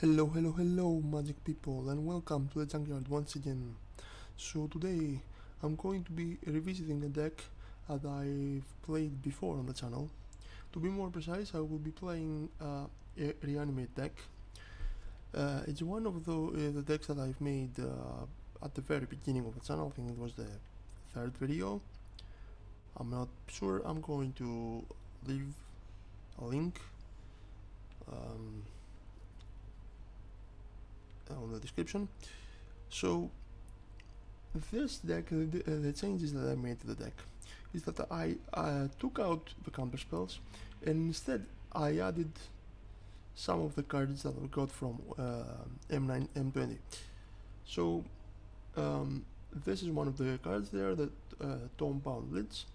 Hello, magic people, and welcome to the Jankyard once again. So today I'm going to be revisiting a deck that I've played before on the channel. To be more precise, I will be playing a Reanimate Deck. It's one of the decks that I've made at the very beginning of the channel. I think it was the third video. I'm not sure. I'm going to leave a link on the description. So this deck, the changes that I made to the deck is that I took out the counter spells and instead I added some of the cards that we got from M9, M20. So this is one of the cards there, the Compound Blitz,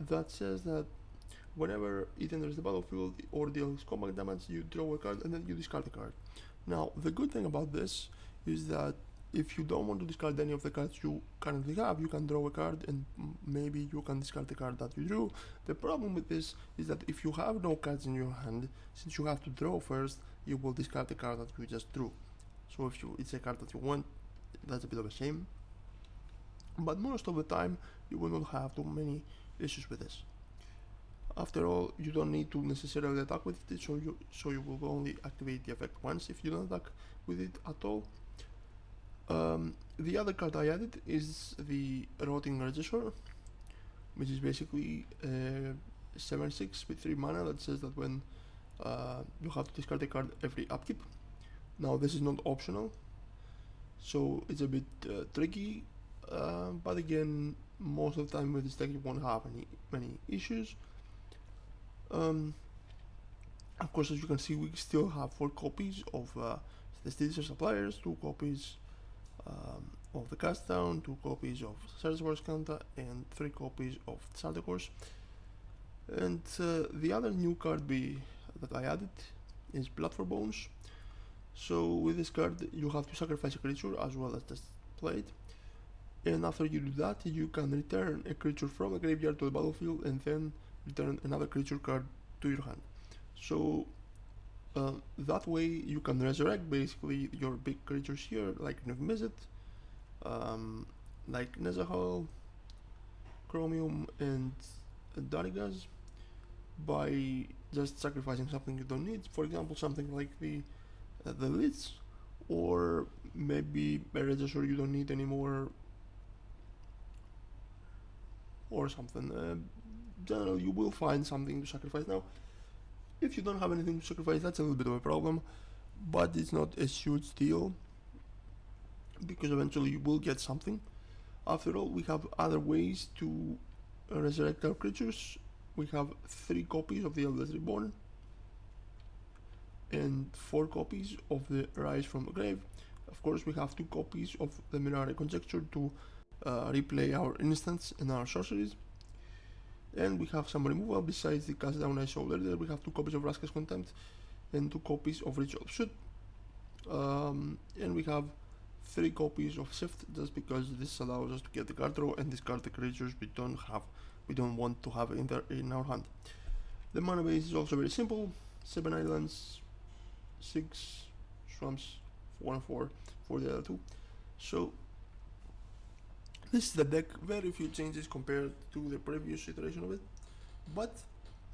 that says that whenever it enters the battlefield or deals combat damage, you draw a card and then you discard a card. Now, the good thing about this is that if you don't want to discard any of the cards you currently have, you can draw a card and maybe you can discard the card that you drew. The problem with this is that if you have no cards in your hand, since you have to draw first, you will discard the card that you just drew. So if it's a card that you want, that's a bit of a shame. But most of the time, you will not have too many issues with this. After all, you don't need to necessarily attack with it, so you will only activate the effect once if you don't attack with it at all. The other card I added is the Rotting Regisaur, which is basically 7/6 with 3 mana that says that when you have to discard a card every upkeep. Now this is not optional, so it's a bit tricky, but again, most of the time with this deck you won't have many issues. Of course, as you can see, we still have 4 copies of the Stitcher Suppliers, 2 copies of the Cast Down, 2 copies of Searchwars Kanta, and 3 copies of Charter Course. And the other new card that I added is Blood for Bones. So with this card you have to sacrifice a creature as well as just play it, and after you do that you can return a creature from the graveyard to the battlefield and then return another creature card to your hand. So that way you can resurrect basically your big creatures here, like Niv-Mizzet, like Nezahal, Chromium, and Darigaz, by just sacrificing something you don't need. For example, something like the Lich, or maybe a Regisaur you don't need anymore, or something. Generally, you will find something to sacrifice. Now, if you don't have anything to sacrifice, that's a little bit of a problem, but it's not a huge deal, because eventually you will get something. After all, we have other ways to resurrect our creatures. We have 3 copies of the Eldest Reborn and 4 copies of the Rise from the Grave. Of course, we have 2 copies of the Mirare Conjecture to replay our instants and our sorceries. And we have some removal besides the Cast Down I showed earlier. We have 2 copies of Raska's Contempt and 2 copies of Ritual Shoot. And we have 3 copies of Shift, just because this allows us to get the card draw and discard the creatures we don't want to have in our hand. The mana base is also very simple: 7 islands, 6 swamps, 4 and 4 for the other 2. So this is the deck. Very few changes compared to the previous iteration of it, but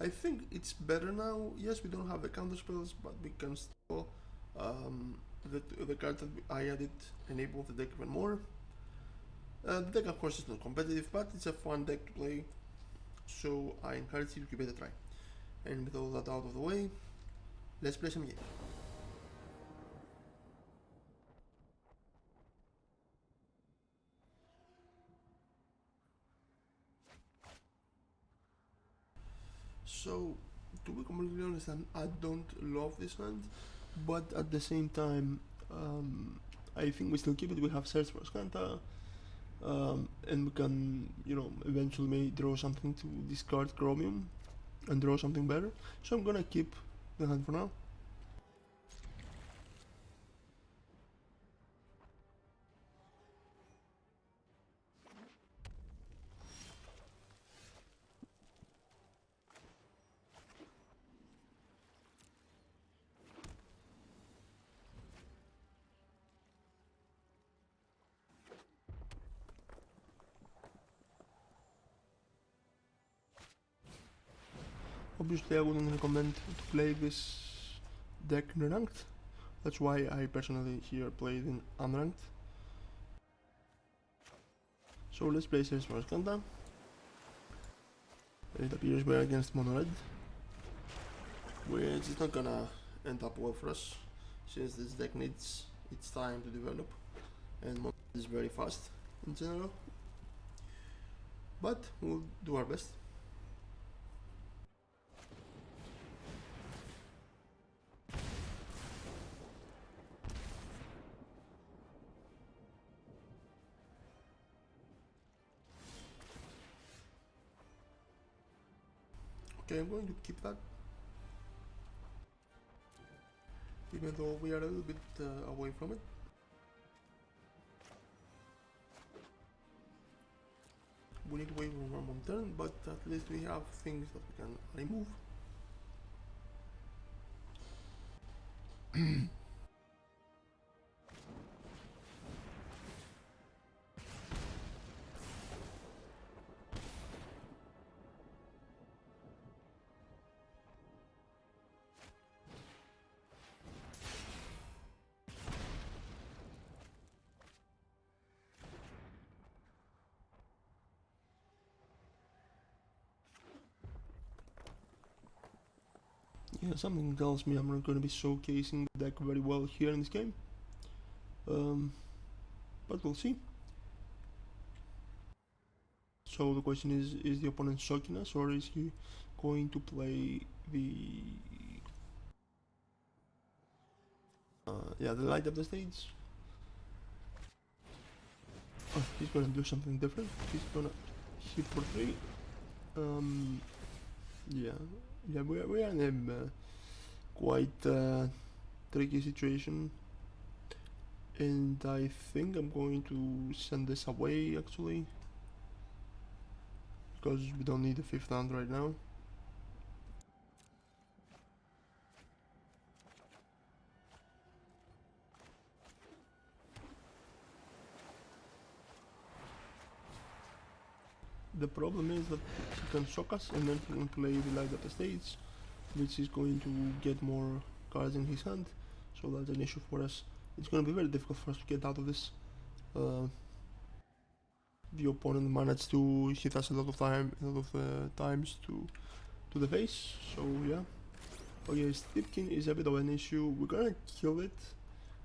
I think it's better now. Yes, we don't have the counter spells, but we can still the cards that I added enable the deck even more. The deck, of course, is not competitive, but it's a fun deck to play, so I encourage you to give it a try. And with all that out of the way, let's play some games. So, to be completely honest, I don't love this hand, but at the same time, I think we still keep it. We have Search for Skanta, and we can, eventually may draw something to discard Chromium and draw something better. So I'm gonna keep the hand for now. Obviously I wouldn't recommend to play this deck in ranked. That's why I personally here played in unranked. So let's play Series Kanta. It appears we're against mono red, which is not gonna end up well for us, since this deck needs its time to develop, and mono red is very fast in general. But we'll do our best. Okay, I'm going to keep that, even though we are a little bit away from it. We need to wait for one turn, but at least we have things that we can remove. Yeah, something tells me I'm not going to be showcasing the deck very well here in this game. But we'll see. So the question is the opponent shocking us, or is he going to play the the light up the stage? Oh, he's gonna do something different. He's gonna hit for 3. Yeah, we are in a quite tricky situation, and I think I'm going to send this away actually, because we don't need a 5th hand right now. The problem is that he can shock us and then he can play the light up the stage, which is going to get more cards in his hand, so that's an issue for us. It's going to be very difficult for us to get out of this. The opponent managed to hit us a lot of times to the face, so yeah. Okay, Stipkin is a bit of an issue. We're gonna kill it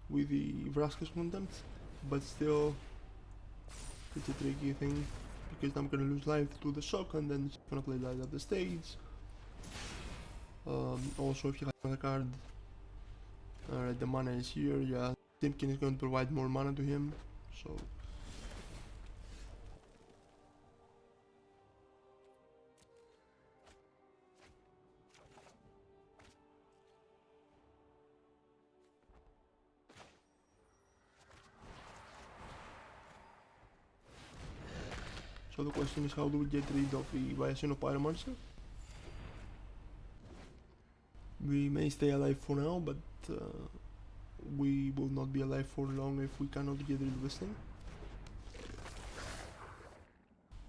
with the Vraska's contempt, but still it's a tricky thing, because I'm gonna lose life to the shock and then he's gonna play light up the stage. Also, if he has another card, alright, the mana is here. Yeah, Timkin is going to provide more mana to him, so the question is, how do we get rid of the Variation of Pyromancer? We may stay alive for now, but we will not be alive for long if we cannot get rid of this thing.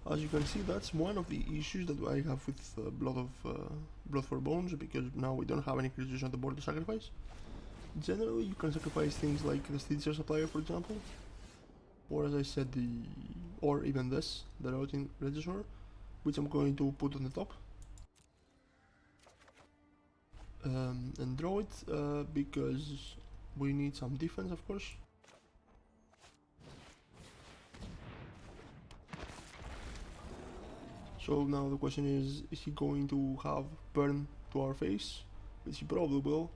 As you can see, that's one of the issues that I have with Blood for Bones, because now we don't have any creatures on the board to sacrifice. Generally, you can sacrifice things like the Stitcher Supplier, for example, or as I said, or even this, the Routing Regisaur, which I'm going to put on the top. And draw it, because we need some defense, of course. So now the question is he going to have burn to our face? Which he probably will,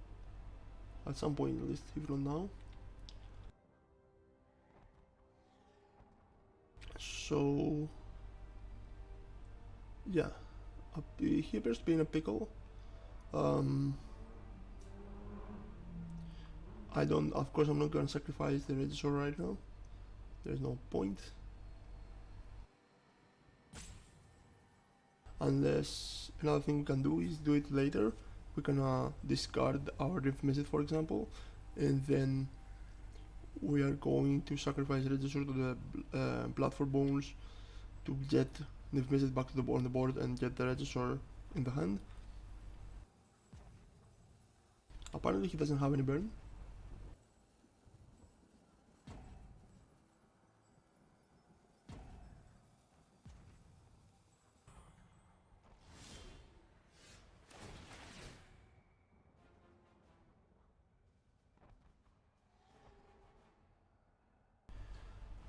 at some point at least, if not now. So yeah, he appears to be in a pickle. Of course I'm not gonna sacrifice the Regisaur right now, there's no point. Unless another thing we can do is do it later. We can discard our Rift Mizzet, for example, and then we are going to sacrifice Regisaur to the Blood for Bones to get Rift Mizzet back to on the board and get the Regisaur in the hand. Apparently he doesn't have any burn.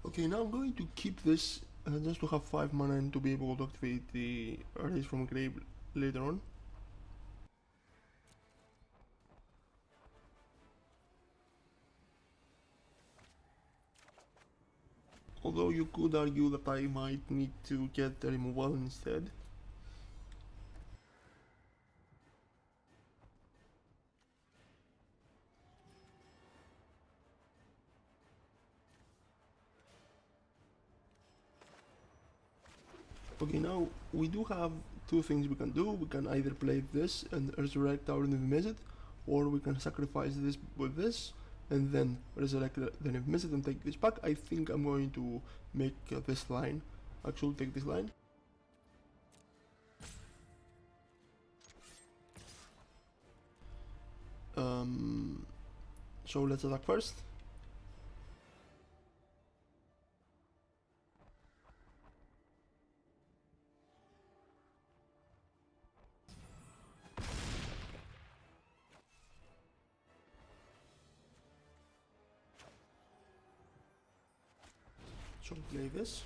Okay, now I'm going to keep this just to have 5 mana and to be able to activate the Raise from Grave later on. Although you could argue that I might need to get the removal instead. Okay, now we do have 2 things we can do. We can either play this and resurrect our Niv-Mizzet, or we can sacrifice this with this and then resurrect the Niv-Mizzet and take this back. I think I'm going to make this line, actually take this line. So let's attack first. So play this.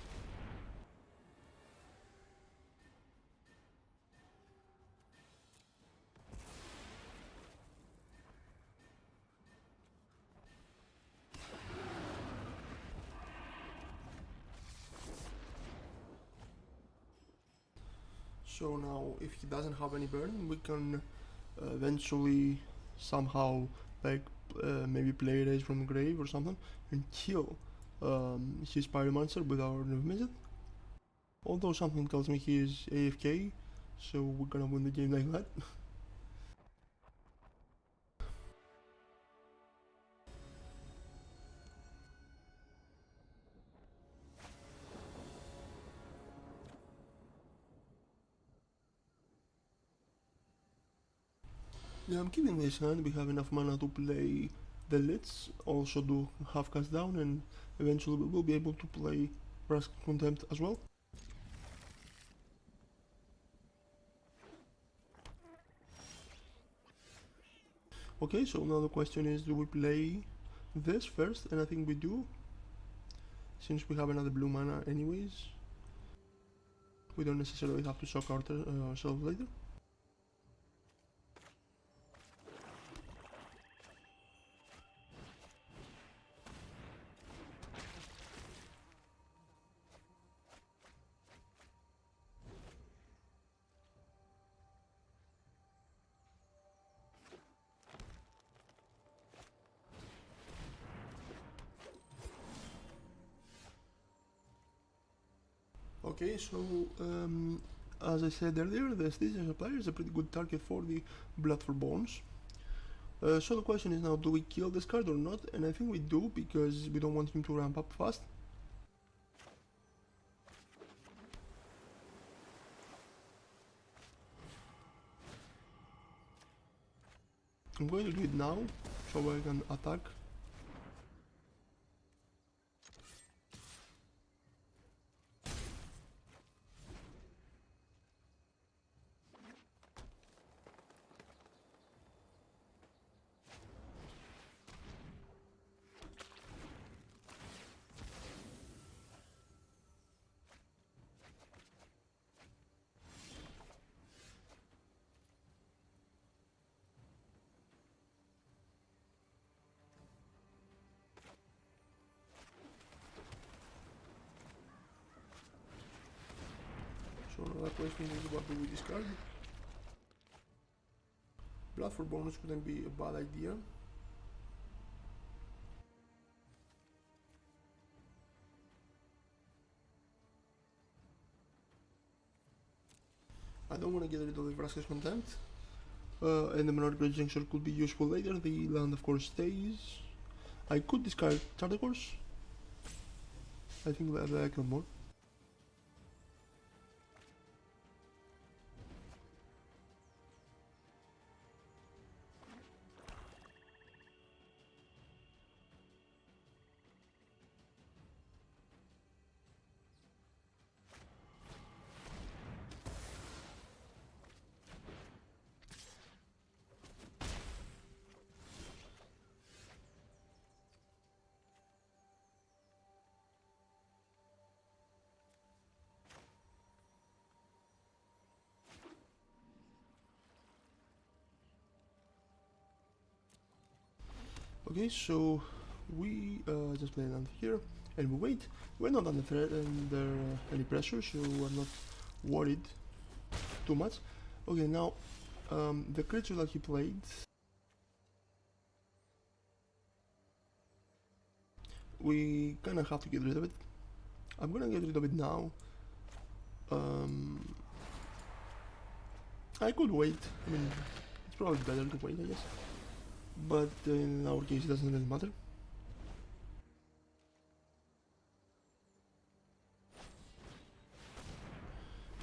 So now if he doesn't have any burn, we can eventually somehow like maybe play Raise from the Grave or something and kill his Pyromancer with our Niv-Mizzet. Although something tells me he is AFK, so we're gonna win the game like that. Yeah, I'm keeping this hand. We have enough mana to play the Lids, also do half cast down, and eventually we will be able to play Brass Contempt as well. Okay, so now the question is, do we play this first? And I think we do, since we have another blue mana anyways. We don't necessarily have to shock ourselves later. Okay, so as I said earlier, the Stitcher Supplier is a pretty good target for the Blood for Bones. So the question is now, do we kill this card or not? And I think we do, because we don't want him to ramp up fast. I'm going to do it now, so I can attack. So another question is, what do we discard? Blood for Bonus wouldn't be a bad idea. I don't want to get rid of the Vraska's Contempt. And the Menor Great Juncture could be useful later. The land of course stays. I could discard Charter Course. I think that I can more. Okay, so we just play land here and we wait. We're not under any pressure, so we're not worried too much. Okay, now the creature that he played, we kinda have to get rid of it. I'm gonna get rid of it now. I could wait. I mean, it's probably better to wait, I guess. But in our case, it doesn't really matter.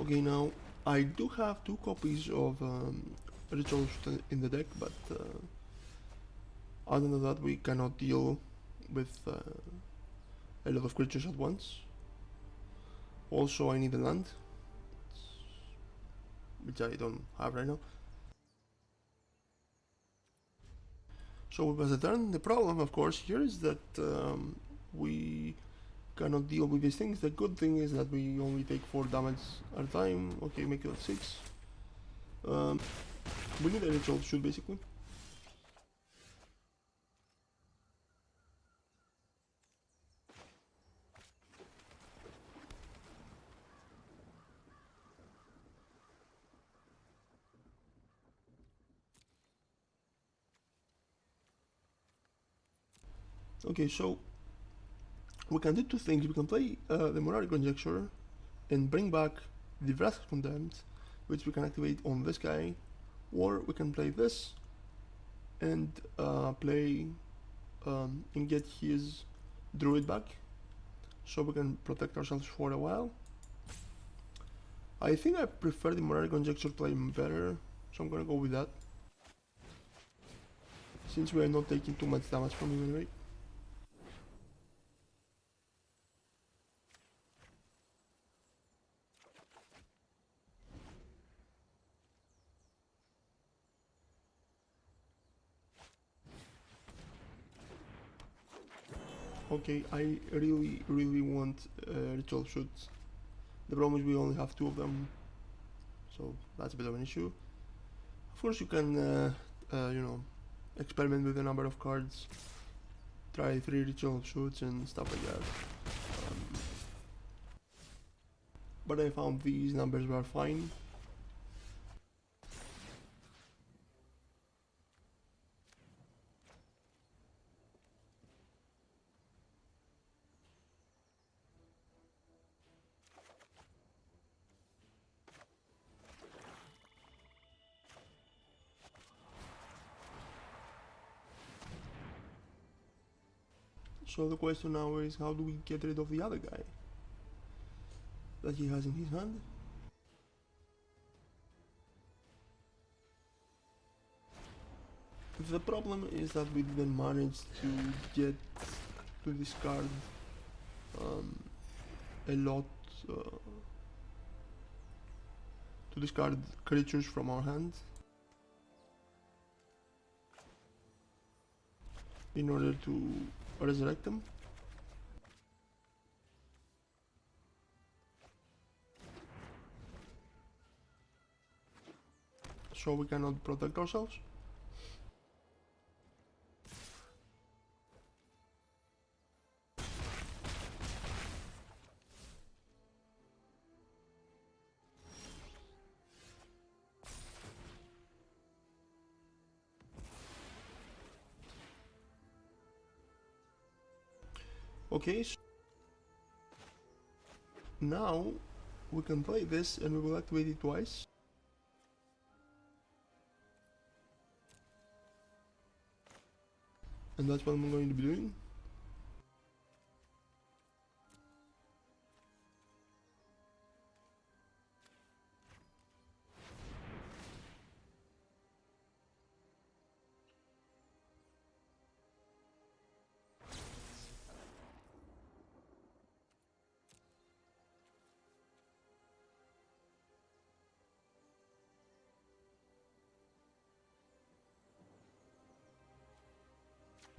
Okay, now I do have 2 copies of rituals in the deck, but other than that, we cannot deal with a lot of creatures at once. Also, I need a land, which I don't have right now. So we pass the turn. The problem, of course, here is that we cannot deal with these things. The good thing is that we only take 4 damage at a time. Okay, make it 6. We need a ritual shoot basically. Okay, so we can do 2 things. We can play the Monarch Conjecture and bring back the Vraska's Contempt, which we can activate on this guy, or we can play this and play and get his Druid back, so we can protect ourselves for a while. I think I prefer the Monarch Conjecture play better, so I'm gonna go with that, since we are not taking too much damage from him anyway. Okay, I really want ritual shoots. The problem is we only have 2 of them, so that's a bit of an issue. Of course, you can, you know, experiment with the number of cards, try 3 ritual shoots and stuff like that. But I found these numbers were fine. So the question now is, how do we get rid of the other guy that he has in his hand? The problem is that we didn't manage to get to discard a lot, to discard creatures from our hand in order to resurrect them. So we cannot protect ourselves. Okay, so now we can play this and we will activate it twice. And that's what I'm going to be doing.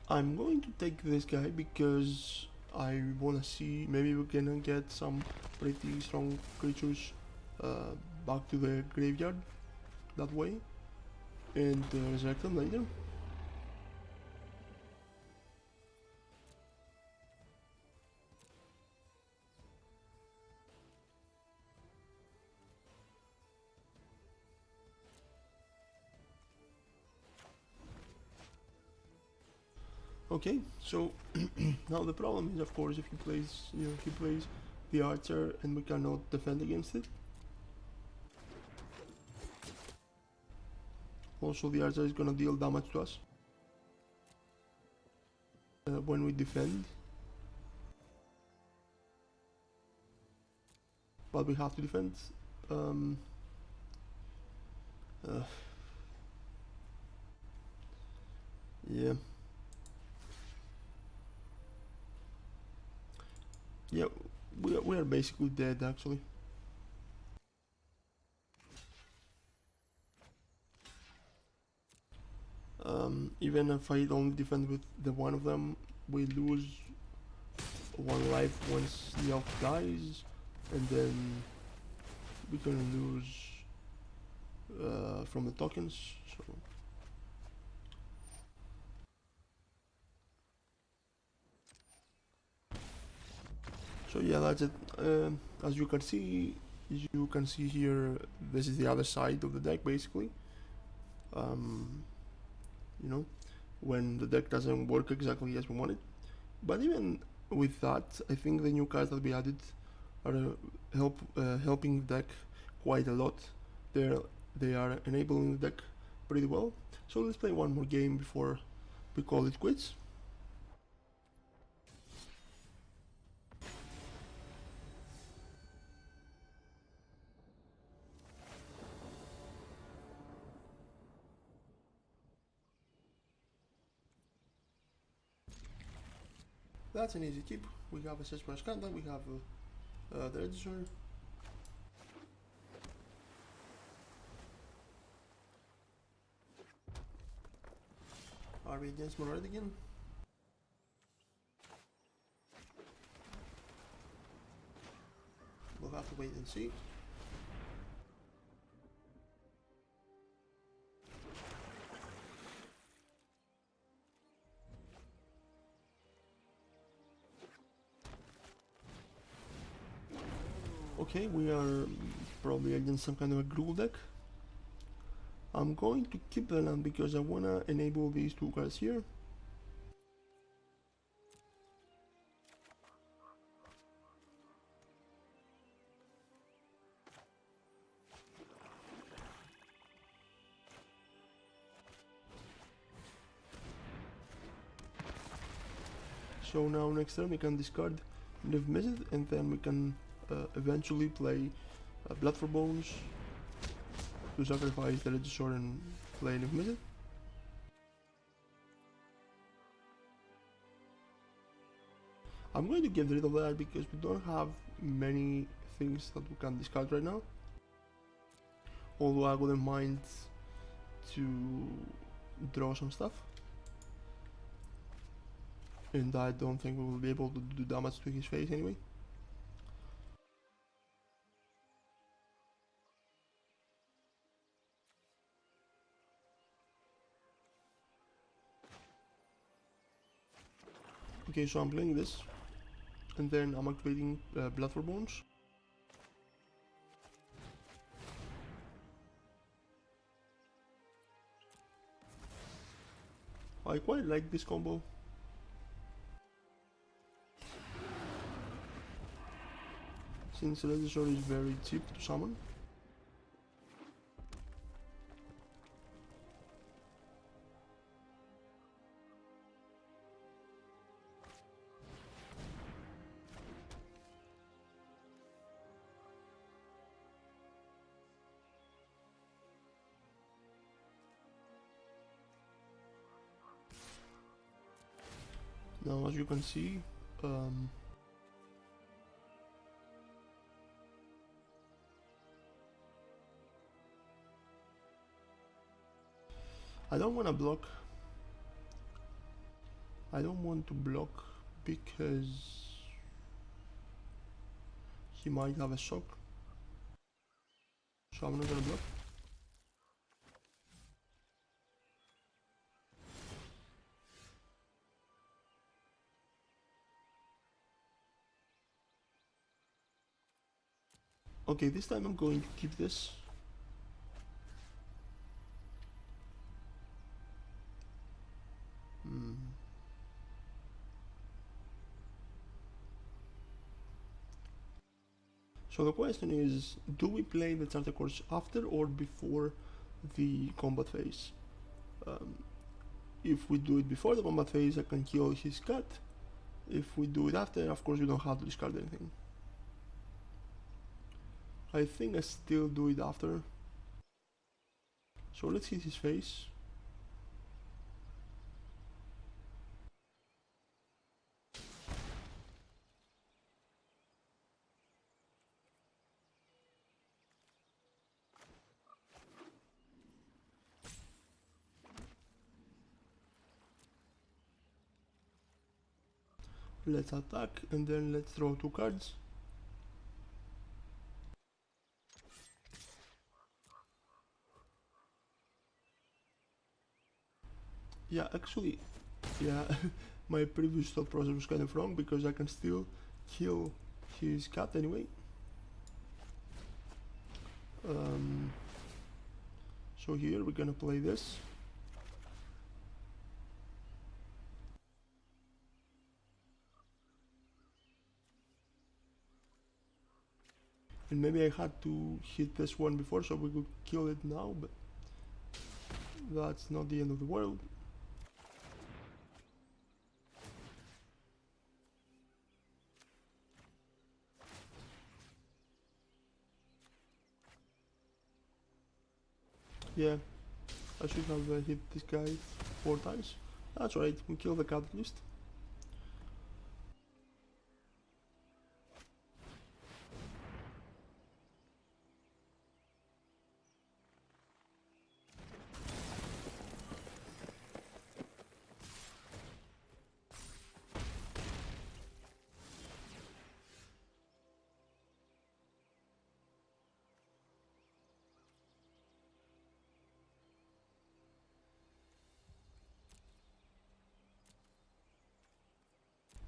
I'm going to take this guy because I wanna see, maybe we can get some pretty strong creatures back to the graveyard that way and resurrect them later. Okay, so now the problem is, of course, if he plays the archer and we cannot defend against it. Also, the archer is gonna deal damage to us when we defend. But we have to defend. Yeah. Yeah, we are basically dead actually. Even if I only defend with the one of them, we lose one life once the elf dies, and then we're gonna lose from the tokens. So yeah, that's it. As you can see here, this is the other side of the deck basically. You know, when the deck doesn't work exactly as we want it. But even with that, I think the new cards that we added are helping the deck quite a lot. They are enabling the deck pretty well. So let's play one more game before we call it quits. That's an easy keep. We have a Sesper Scandal, we have the Register. Are we against Monored again? We'll have to wait and see. Okay, we are probably against some kind of a Gruul deck. I'm going to keep the land because I wanna enable these two cards here. So now next turn we can discard Live Method, and then we can eventually play Blood for Bones to sacrifice the Regisaur and play Live Method. I'm going to get rid of that because we don't have many things that we can discard right now. Although I wouldn't mind to draw some stuff. And I don't think we will be able to do damage to his face anyway. Okay, so I'm playing this, and then I'm activating Blood for Bones. I quite like this combo. Since Regisaur is very cheap to summon. Now, as you can see, I don't want to block. I don't want to block because he might have a shock. So I'm not gonna block. Okay, this time I'm going to keep this. So the question is, do we play the charter course after or before the combat phase? If we do it before the combat phase, I can kill his cat. If we do it after, of course we don't have to discard anything. I think I still do it after. So let's hit his face. Let's attack and then let's draw 2 cards. Yeah, actually, yeah, my previous thought process was kind of wrong because I can still kill his cat anyway. So here we're gonna play this. And maybe I had to hit this one before so we could kill it now, but that's not the end of the world. Yeah, I should have hit this guy 4 times. That's right, we kill the cat at least.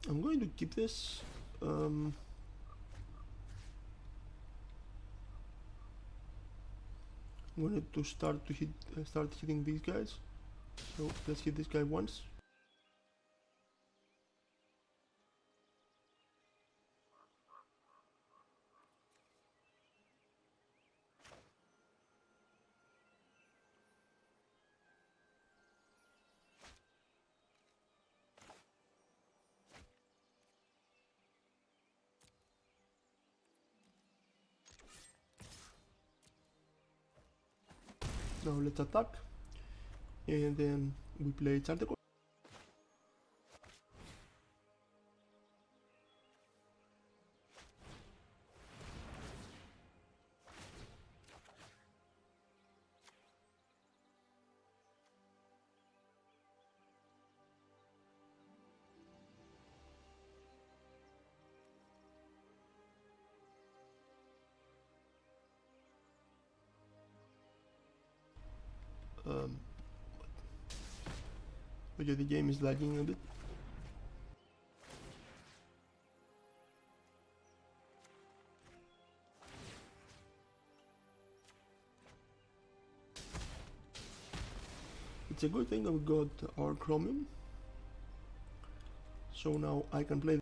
I'm going to keep this. I'm going to start hitting these guys. So let's hit this guy once. Now let's attack, and then we play charter course. Okay, the game is lagging a bit. It's a good thing that we got our chromium. So now I can play.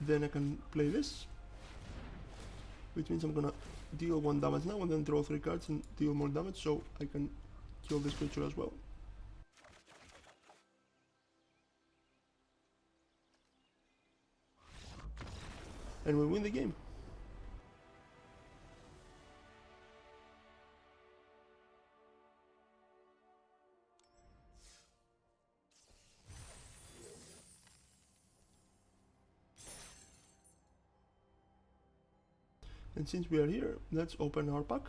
Then I can play this, which means I'm gonna deal 1 damage now and then draw 3 cards and deal more damage, so I can kill this creature as well. And we win the game. And since we are here, let's open our pack.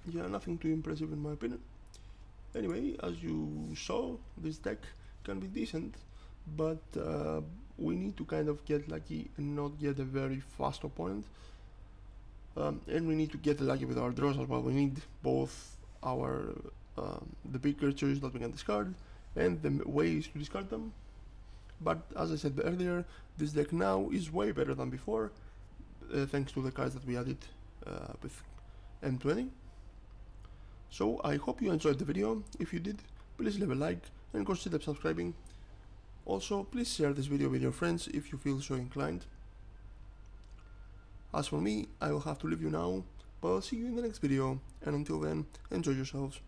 Yeah, nothing too impressive in my opinion. Anyway, as you saw, this deck can be decent, but we need to kind of get lucky and not get a very fast opponent. And we need to get lucky with our draws as well. We need both our the big creatures that we can discard and the ways to discard them. But as I said earlier, this deck now is way better than before, thanks to the cards that we added with M20. So I hope you enjoyed the video. If you did, please leave a like and consider subscribing. Also, please share this video with your friends if you feel so inclined. As for me, I will have to leave you now, but I'll see you in the next video, and until then, enjoy yourselves.